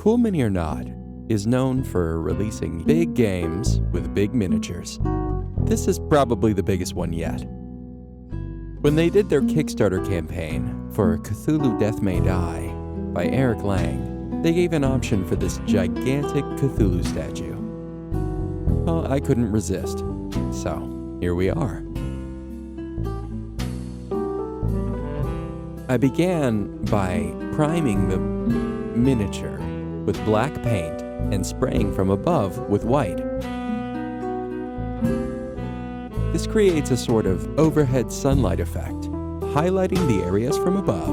Cool Mini or Not is known for releasing big games with big miniatures. This is probably the biggest one yet. When they did their Kickstarter campaign for Cthulhu Death May Die by Eric Lang, they gave an option for this gigantic Cthulhu statue. Well, I couldn't resist, so here we are. I began by priming the miniature with black paint and spraying from above with white. This creates a sort of overhead sunlight effect, highlighting the areas from above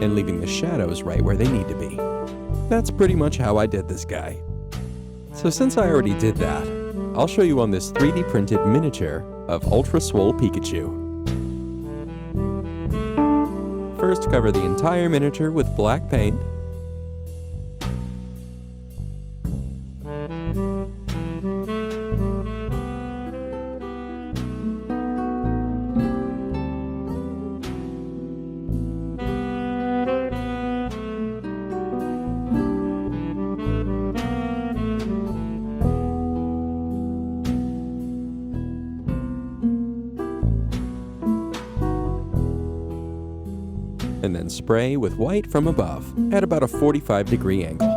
and leaving the shadows right where they need to be. That's pretty much how I did this guy. So since I already did that, I'll show you on this 3D printed miniature of Ultra Swole Pikachu. First, cover the entire miniature with black paint. And then spray with white from above at about a 45-degree angle.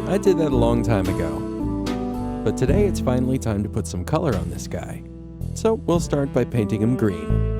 I did that a long time ago. But today it's finally time to put some color on this guy. So we'll start by painting him green.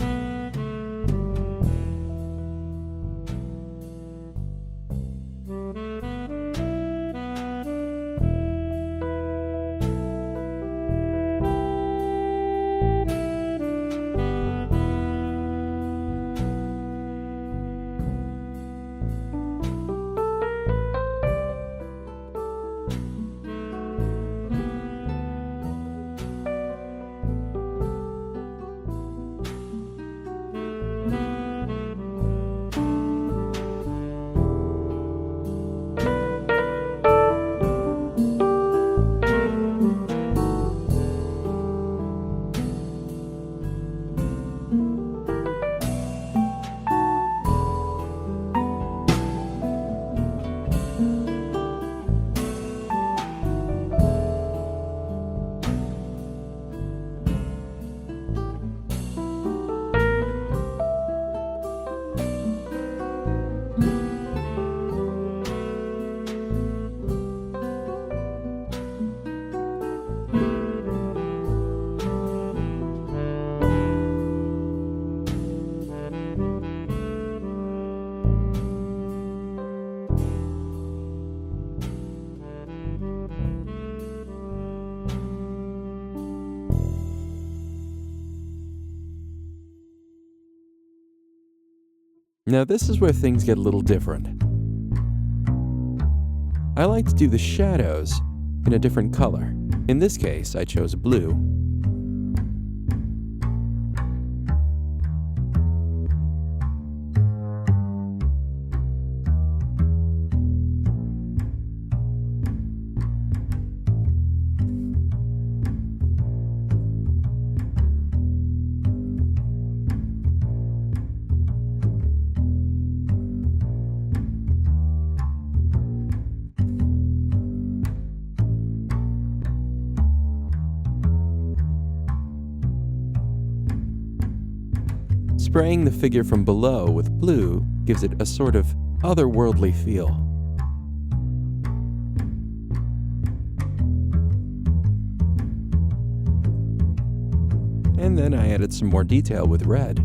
Now this is where things get a little different. I like to do the shadows in a different color. In this case, I chose blue. Spraying the figure from below with blue gives it a sort of otherworldly feel. And then I added some more detail with red.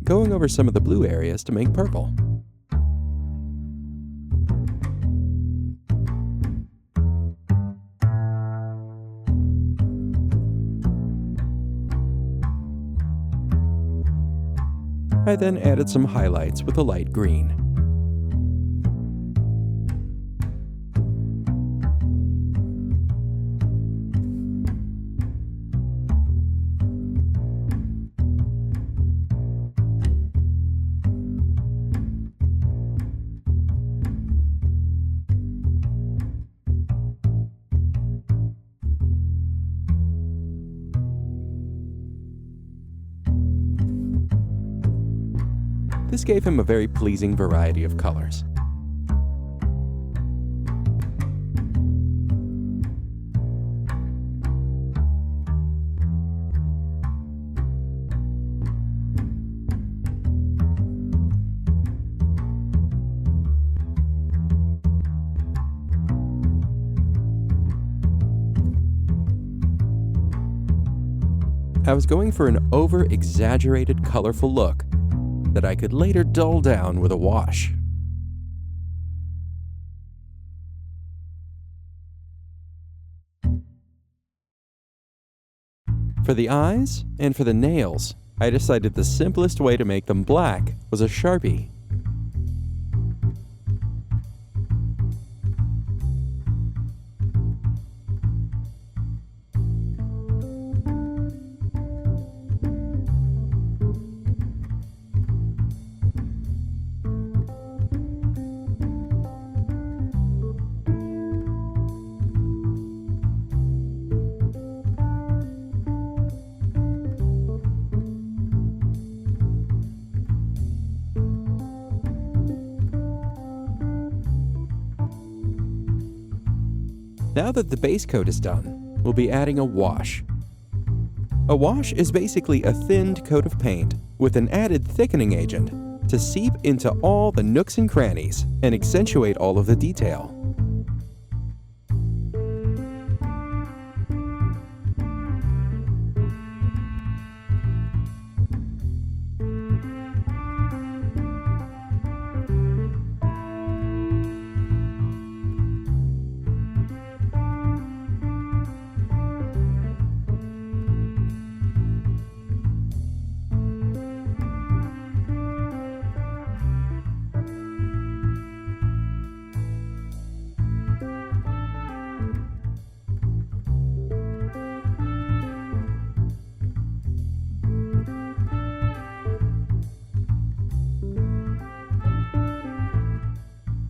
Going over some of the blue areas to make purple. I then added some highlights with a light green. This gave him a very pleasing variety of colors. I was going for an over-exaggerated, colorful look that I could later dull down with a wash. For the eyes and for the nails, I decided the simplest way to make them black was a Sharpie. Now that the base coat is done, we'll be adding a wash. A wash is basically a thinned coat of paint with an added thickening agent to seep into all the nooks and crannies and accentuate all of the detail.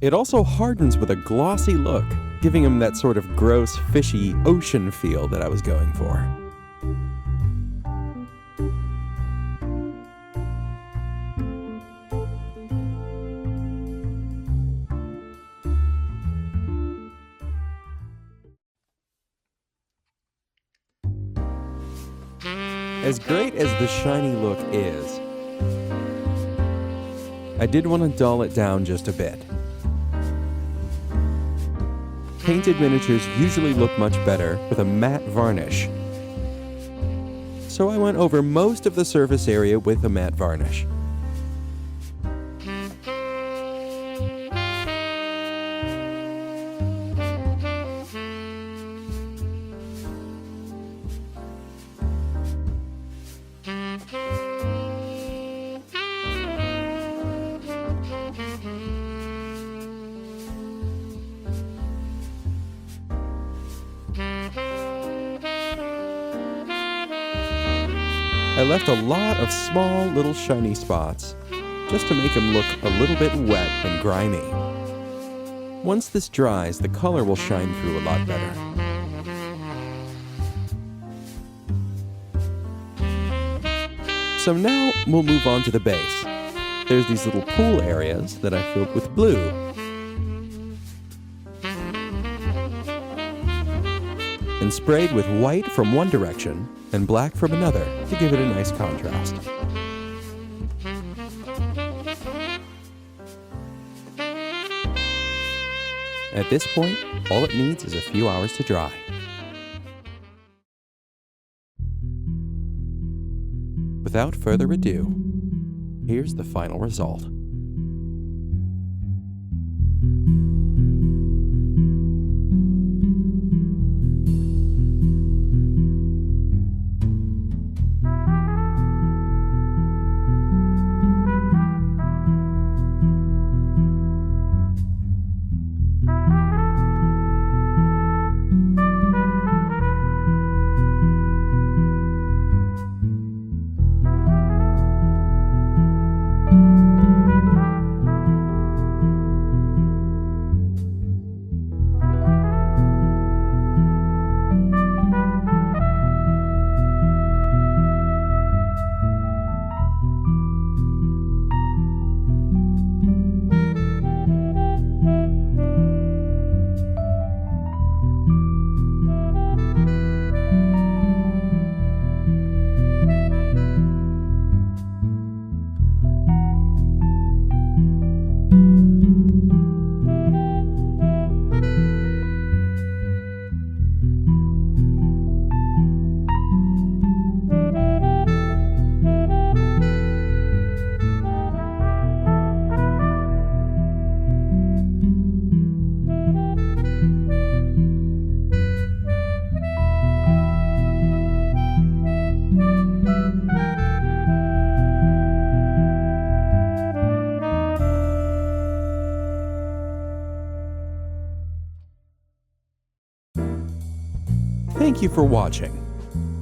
It also hardens with a glossy look, giving him that sort of gross, fishy ocean feel that I was going for. As great as the shiny look is, I did want to dull it down just a bit. Painted miniatures usually look much better with a matte varnish, so I went over most of the surface area with a matte varnish. I left a lot of small little shiny spots, just to make them look a little bit wet and grimy. Once this dries, the color will shine through a lot better. So now we'll move on to the base. There's these little pool areas that I filled with blue. And sprayed with white from one direction and black from another to give it a nice contrast. At this point, all it needs is a few hours to dry. Without further ado, here's the final result. Thank you for watching.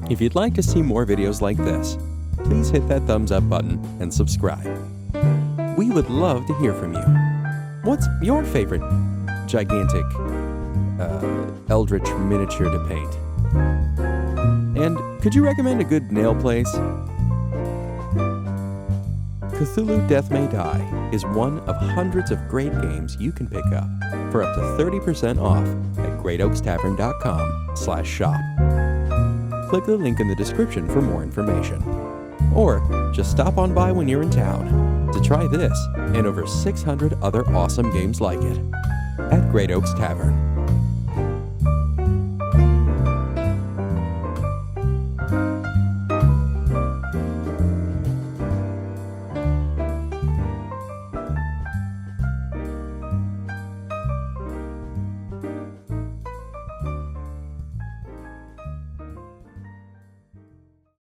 If you'd like to see more videos like this, please hit that thumbs up button and subscribe. We would love to hear from you. What's your favorite gigantic, eldritch miniature to paint? And could you recommend a good nail place? Cthulhu Death May Die is one of hundreds of great games you can pick up for up to 30% off at greatoakstavern.com/shop. Click the link in the description for more information. Or just stop on by when you're in town to try this and over 600 other awesome games like it at Great Oaks Tavern.